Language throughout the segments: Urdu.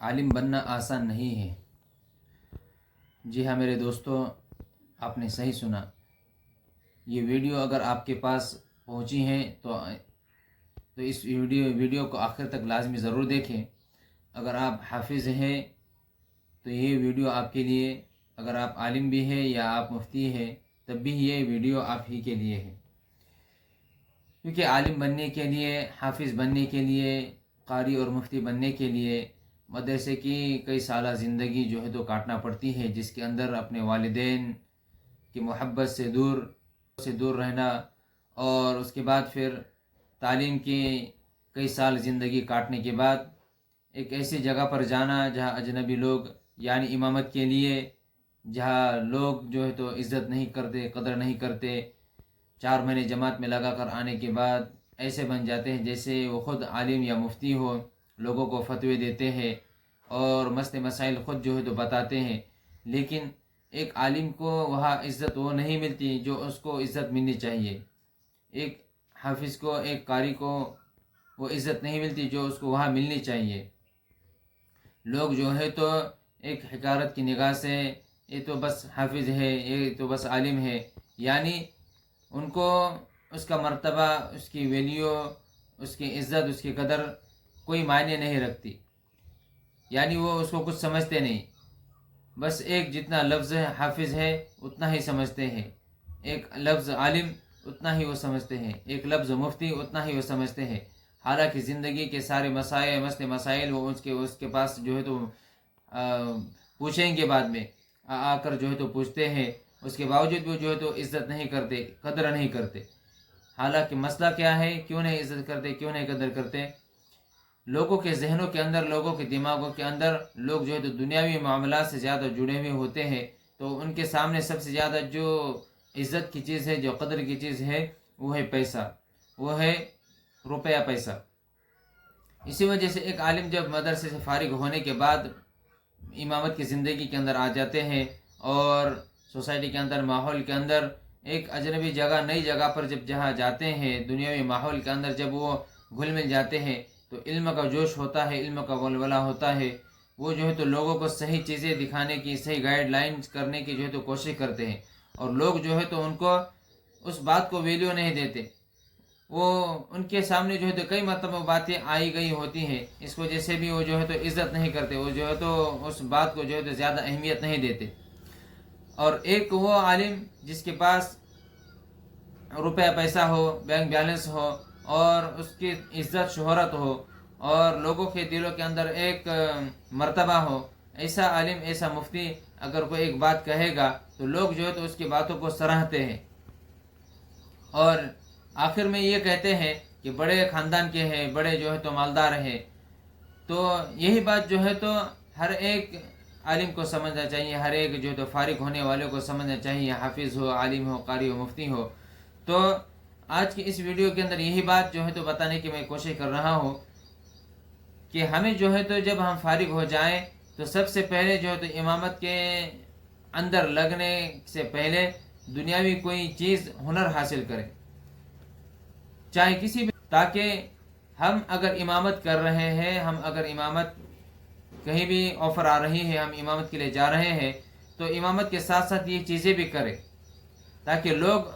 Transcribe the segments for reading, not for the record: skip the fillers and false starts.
عالم بننا آسان نہیں ہے۔ جی ہاں میرے دوستوں، آپ نے صحیح سنا۔ یہ ویڈیو اگر آپ کے پاس پہنچی ہے تو اس ویڈیو کو آخر تک لازمی ضرور دیکھیں۔ اگر آپ حافظ ہیں تو یہ ویڈیو آپ کے لیے، اگر آپ عالم بھی ہیں یا آپ مفتی ہیں تب بھی یہ ویڈیو آپ ہی کے لیے ہے، کیونکہ عالم بننے کے لیے، حافظ بننے کے لیے، قاری اور مفتی بننے کے لیے مدرسے کی کئی سالہ زندگی جو ہے تو کاٹنا پڑتی ہے، جس کے اندر اپنے والدین کی محبت سے دور رہنا، اور اس کے بعد پھر تعلیم کی کئی سال زندگی کاٹنے کے بعد ایک ایسی جگہ پر جانا جہاں اجنبی لوگ، یعنی امامت کے لیے جہاں لوگ جو ہے تو عزت نہیں کرتے، قدر نہیں کرتے، 4 مہینے جماعت میں لگا کر آنے کے بعد ایسے بن جاتے ہیں جیسے وہ خود عالم یا مفتی ہو، لوگوں کو فتوے دیتے ہیں اور مسئلے مسائل خود جو ہے تو بتاتے ہیں، لیکن ایک عالم کو وہاں عزت وہ نہیں ملتی جو اس کو عزت ملنی چاہیے، ایک حافظ کو، ایک قاری کو وہ عزت نہیں ملتی جو اس کو وہاں ملنی چاہیے۔ لوگ جو ہے تو ایک حقارت کی نگاہ سے یہ تو بس حافظ ہے، یہ تو بس عالم ہے، یعنی ان کو اس کا مرتبہ، اس کی ویلیو، اس کی عزت، اس کی قدر کوئی معنی نہیں رکھتی، یعنی وہ اس کو کچھ سمجھتے نہیں، بس ایک جتنا لفظ حافظ ہے اتنا ہی سمجھتے ہیں، ایک لفظ عالم اتنا ہی وہ سمجھتے ہیں، ایک لفظ مفتی اتنا ہی وہ سمجھتے ہیں، حالانکہ زندگی کے سارے مسائل وہ اس کے پاس جو ہے تو پوچھیں گے، بعد میں آ کر جو ہے تو پوچھتے ہیں، اس کے باوجود بھی جو ہے تو عزت نہیں کرتے، قدر نہیں کرتے۔ حالانکہ مسئلہ کیا ہے، کیوں نہیں عزت کرتے، کیوں نہیں قدر کرتے؟ لوگوں کے ذہنوں کے اندر، لوگوں کے دماغوں کے اندر لوگ جو ہے تو دنیاوی معاملات سے زیادہ جڑے ہوئے ہوتے ہیں، تو ان کے سامنے سب سے زیادہ جو عزت کی چیز ہے، جو قدر کی چیز ہے، وہ ہے پیسہ، وہ ہے روپیہ، پیسہ۔ اسی وجہ سے ایک عالم جب مدرسے سے فارغ ہونے کے بعد امامت کی زندگی کے اندر آ جاتے ہیں، اور سوسائٹی کے اندر، ماحول کے اندر، ایک اجنبی جگہ، نئی جگہ پر جہاں جاتے ہیں، دنیاوی ماحول کے اندر جب وہ گھل مل جاتے ہیں تو علم کا جوش ہوتا ہے، علم کا ولولہ ہوتا ہے، وہ جو ہے تو لوگوں کو صحیح چیزیں دکھانے کی، صحیح گائیڈ لائنز کرنے کی جو ہے تو کوشش کرتے ہیں، اور لوگ جو ہے تو ان کو اس بات کو ویلیو نہیں دیتے، وہ ان کے سامنے جو ہے تو کئی مرتبہ باتیں آئی گئی ہوتی ہیں، اس وجہ سے بھی وہ جو ہے تو عزت نہیں کرتے، وہ جو ہے تو اس بات کو جو ہے تو زیادہ اہمیت نہیں دیتے۔ اور ایک وہ عالم جس کے پاس روپیہ پیسہ ہو، بینک بیلنس ہو، اور اس کی عزت شہرت ہو، اور لوگوں کے دلوں کے اندر ایک مرتبہ ہو، ایسا عالم، ایسا مفتی اگر کوئی ایک بات کہے گا تو لوگ جو ہے تو اس کی باتوں کو سراہتے ہیں، اور آخر میں یہ کہتے ہیں کہ بڑے خاندان کے ہیں، بڑے جو ہے تو مالدار ہیں۔ تو یہی بات جو ہے تو ہر ایک عالم کو سمجھنا چاہیے، ہر ایک جو ہے تو فارغ ہونے والوں کو سمجھنا چاہیے، حافظ ہو، عالم ہو، قاری ہو، مفتی ہو۔ تو آج کی اس ویڈیو کے اندر یہی بات جو ہے تو بتانے کی میں کوشش کر رہا ہوں کہ ہمیں جو ہے تو جب ہم فارغ ہو جائیں تو سب سے پہلے جو ہے تو امامت کے اندر لگنے سے پہلے دنیاوی کوئی چیز، ہنر حاصل کریں، چاہے کسی بھی، تاکہ ہم اگر امامت کر رہے ہیں، ہم اگر امامت کہیں بھی آفر آ رہی ہے، ہم امامت کے لیے جا رہے ہیں تو امامت کے ساتھ ساتھ یہ چیزیں بھی کریں، تاکہ لوگ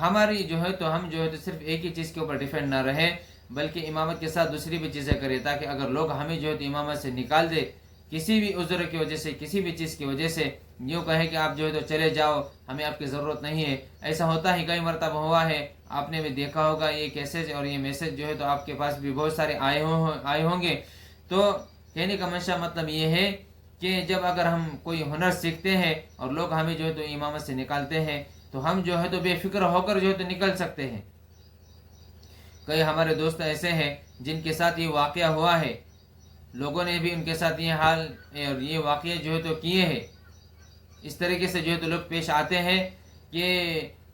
ہماری جو ہے تو ہم جو ہے تو صرف ایک ہی چیز کے اوپر ڈیپینڈ نہ رہے، بلکہ امامت کے ساتھ دوسری بھی چیزیں کریں، تاکہ اگر لوگ ہمیں جو ہے تو امامت سے نکال دے کسی بھی عذر کی وجہ سے، کسی بھی چیز کی وجہ سے، یوں کہے کہ آپ جو ہے تو چلے جاؤ، ہمیں آپ کی ضرورت نہیں ہے۔ ایسا ہوتا ہی کئی مرتبہ ہوا ہے، آپ نے بھی دیکھا ہوگا، یہ کیسج اور یہ میسج جو ہے تو آپ کے پاس بھی بہت سارے آئے ہوں گے۔ تو کہنے کا منشا مطلب یہ ہے کہ جب اگر ہم کوئی ہنر سیکھتے ہیں اور لوگ ہمیں جو ہے تو امامت سے نکالتے ہیں تو ہم جو ہے تو بے فکر ہو کر جو ہے تو نکل سکتے ہیں۔ کئی ہمارے دوست ایسے ہیں جن کے ساتھ یہ واقعہ ہوا ہے، لوگوں نے بھی ان کے ساتھ یہ حال اور یہ واقعے جو ہے تو کیے ہیں، اس طریقے سے جو ہے تو لوگ پیش آتے ہیں کہ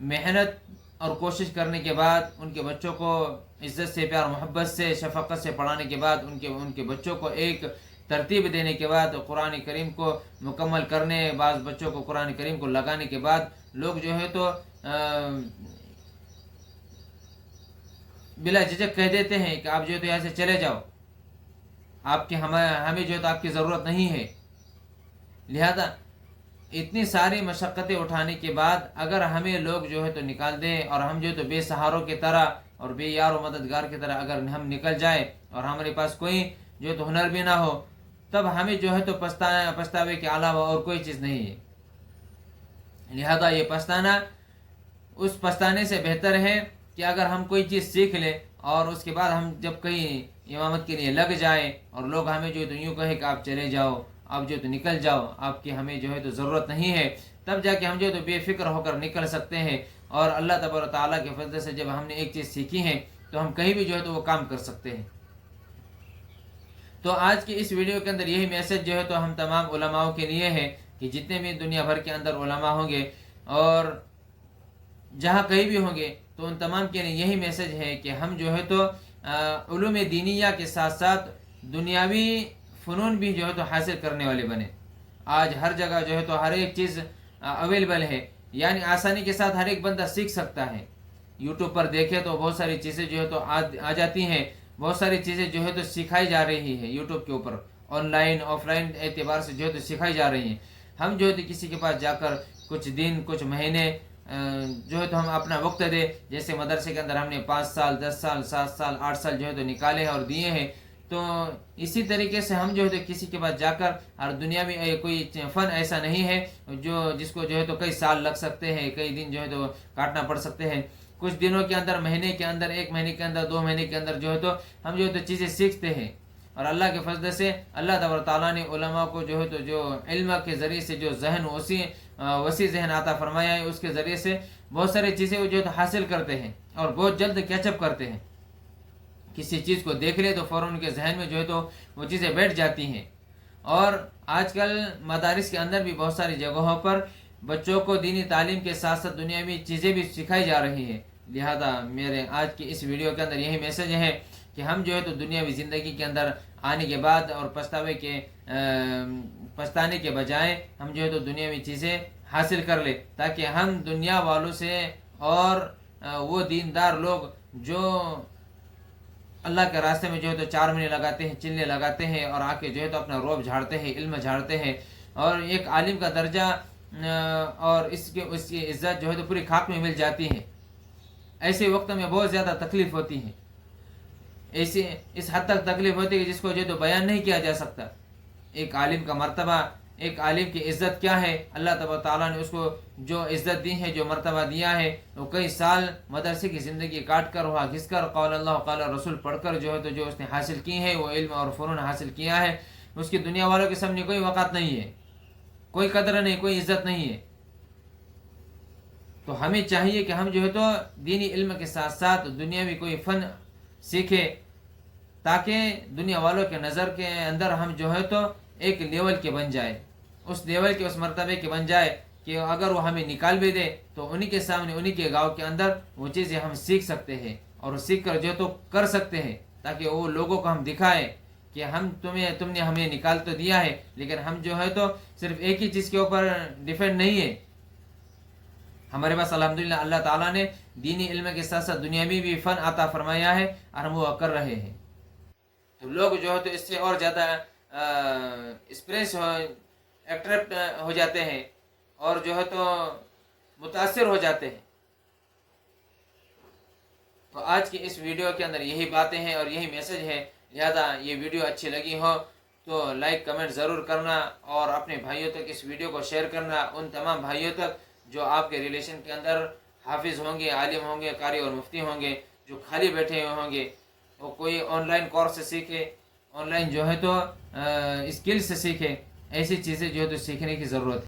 محنت اور کوشش کرنے کے بعد ان کے بچوں کو عزت سے، پیار محبت سے، شفقت سے پڑھانے کے بعد، ان کے بچوں کو ایک ترتیب دینے کے بعد، قرآن کریم کو مکمل کرنے، بعض بچوں کو قرآن کریم کو لگانے کے بعد، لوگ جو ہے تو بلا جھجک کہہ دیتے ہیں کہ آپ جو ہے تو یہاں سے چلے جاؤ۔ آپ کی ہمیں جو ہے تو آپ کی ضرورت نہیں ہے. لہذا اتنی ساری مشقتیں اٹھانے کے بعد اگر ہمیں لوگ جو ہے تو نکال دیں اور ہم جو ہے تو بے سہاروں کی طرح اور بے یار و مددگار کی طرح اگر ہم نکل جائیں اور ہمارے پاس کوئی جو ہے تو ہنر بھی نہ ہو، تب ہمیں جو ہے تو پچھتاوے کے علاوہ اور کوئی چیز نہیں ہے. لہذا یہ پچھتانا، اس پچھتانے سے بہتر ہے کہ اگر ہم کوئی چیز سیکھ لیں اور اس کے بعد ہم جب کہیں امامت کے لیے لگ جائیں اور لوگ ہمیں جو ہے تو یوں کہے کہ آپ چلے جاؤ، آپ جو ہے تو نکل جاؤ، آپ کی ہمیں جو ہے تو ضرورت نہیں ہے، تب جا کے ہم جو ہے تو بے فکر ہو کر نکل سکتے ہیں. اور اللہ تبارک و تعالیٰ کے فضل سے جب ہم نے ایک چیز سیکھی ہے تو ہم کہیں بھی جو ہے تو وہ کام کر سکتے ہیں. تو آج کی اس ویڈیو کے اندر یہی میسج جو ہے تو ہم تمام علماء کے لیے ہے کہ جتنے بھی دنیا بھر کے اندر علماء ہوں گے اور جہاں کہیں بھی ہوں گے تو ان تمام کے لیے یہی میسج ہے کہ ہم جو ہے تو علوم دینیہ کے ساتھ ساتھ دنیاوی فنون بھی جو ہے تو حاصل کرنے والے بنے. آج ہر جگہ جو ہے تو ہر ایک چیز اویلیبل ہے، یعنی آسانی کے ساتھ ہر ایک بندہ سیکھ سکتا ہے. یوٹیوب پر دیکھے تو بہت ساری چیزیں جو ہے تو آ جاتی ہیں، بہت ساری چیزیں جو ہے تو سکھائی جا رہی ہے یوٹیوب کے اوپر، آن لائن آف لائن اعتبار سے جو ہے تو سکھائی جا رہی ہیں. ہم جو ہے تو کسی کے پاس جا کر کچھ دن کچھ مہینے جو ہے تو ہم اپنا وقت دے، جیسے مدرسے کے اندر ہم نے 5 سال 10 سال 7 سال 8 سال جو ہے تو نکالے ہیں اور دیے ہیں، تو اسی طریقے سے ہم جو ہے تو کسی کے پاس جا کر، اور دنیا میں کوئی فن ایسا نہیں ہے جس کو جو ہے تو کئی سال لگ سکتے ہیں، کئی دن جو ہے تو کاٹنا پڑ سکتے ہیں. کچھ دنوں کے اندر، مہینے کے اندر، 1 مہینے کے اندر، 2 مہینے کے اندر جو ہے تو ہم جو ہے تو چیزیں سیکھتے ہیں. اور اللہ کے فضل سے اللہ تبارک تعالیٰ نے علماء کو جو ہے تو جو علم کے ذریعے سے جو ذہن وسیع ذہن عطا فرمایا ہے، اس کے ذریعے سے بہت ساری چیزیں جو ہے تو حاصل کرتے ہیں اور بہت جلد کیچ اپ کرتے ہیں. کسی چیز کو دیکھ لے تو فوراً ان کے ذہن میں جو ہے تو وہ چیزیں بیٹھ جاتی ہیں. اور آج کل مدارس کے اندر بھی بہت ساری جگہوں پر بچوں کو دینی تعلیم کے ساتھ ساتھ دنیاوی چیزیں بھی سکھائی جا رہی ہیں. لہذا میرے آج کی اس ویڈیو کے اندر یہی میسج ہے کہ ہم جو ہے تو دنیاوی زندگی کے اندر آنے کے بعد اور پچھتانے کے بجائے ہم جو ہے تو دنیاوی چیزیں حاصل کر لیں، تاکہ ہم دنیا والوں سے اور وہ دیندار لوگ جو اللہ کے راستے میں جو ہے تو 4 مہینے لگاتے ہیں، چلے لگاتے ہیں اور آ کے جو ہے تو اپنا روب جھاڑتے ہیں، علم جھاڑتے ہیں، اور ایک عالم کا درجہ اور اس کی عزت جو ہے تو پوری خاک میں مل جاتی ہے. ایسے وقت میں بہت زیادہ تکلیف ہوتی ہے، اس حد تک تکلیف ہوتی ہے کہ جس کو جو ہے تو بیان نہیں کیا جا سکتا. ایک عالم کا مرتبہ، ایک عالم کی عزت کیا ہے، اللہ تبارک تعالیٰ نے اس کو جو عزت دی ہے، جو مرتبہ دیا ہے، وہ کئی سال مدرسے کی زندگی کاٹ کر، وہاں گھس کر، قول اللہ قال رسول پڑھ کر جو ہے تو جو اس نے حاصل کی ہے، وہ علم اور فنون حاصل کیا ہے، اس کی دنیا والوں کے سامنے کوئی وقت نہیں ہے، کوئی قدر نہیں، کوئی عزت نہیں ہے. تو ہمیں چاہیے کہ ہم جو ہے تو دینی علم کے ساتھ ساتھ دنیاوی کوئی فن سیکھے، تاکہ دنیا والوں کے نظر کے اندر ہم جو ہے تو ایک لیول کے بن جائے، اس لیول کے، اس مرتبے کے بن جائے کہ اگر وہ ہمیں نکال بھی دے تو انہی کے سامنے، انہی کے گاؤں کے اندر وہ چیزیں ہم سیکھ سکتے ہیں اور سیکھ کر جو تو کر سکتے ہیں، تاکہ وہ لوگوں کو ہم دکھائیں کہ تم نے ہمیں نکال تو دیا ہے، لیکن ہم جو ہے تو صرف ایک ہی چیز کے اوپر ڈیپینڈ نہیں ہے. ہمارے پاس الحمدللہ اللہ تعالیٰ نے دینی علم کے ساتھ ساتھ دنیاوی بھی فن عطا فرمایا ہے اور ہم وہ کر رہے ہیں. تو لوگ جو ہے تو اس سے اور زیادہ اسپریس اٹریکٹ ہو جاتے ہیں اور جو ہے تو متاثر ہو جاتے ہیں. تو آج کی اس ویڈیو کے اندر یہی باتیں ہیں اور یہی میسج ہے. لہذا یہ ویڈیو اچھی لگی ہو تو لائک کمنٹ ضرور کرنا اور اپنے بھائیوں تک اس ویڈیو کو شیئر کرنا، ان تمام بھائیوں تک جو آپ کے ریلیشن کے اندر حافظ ہوں گے، عالم ہوں گے، قاری اور مفتی ہوں گے، جو خالی بیٹھے ہوئے ہوں گے. وہ کوئی آن لائن کورس سیکھے، آن لائن جو ہے تو اسکل سے سیکھے. ایسی چیزیں جو ہے تو سیکھنے کی ضرورت ہے.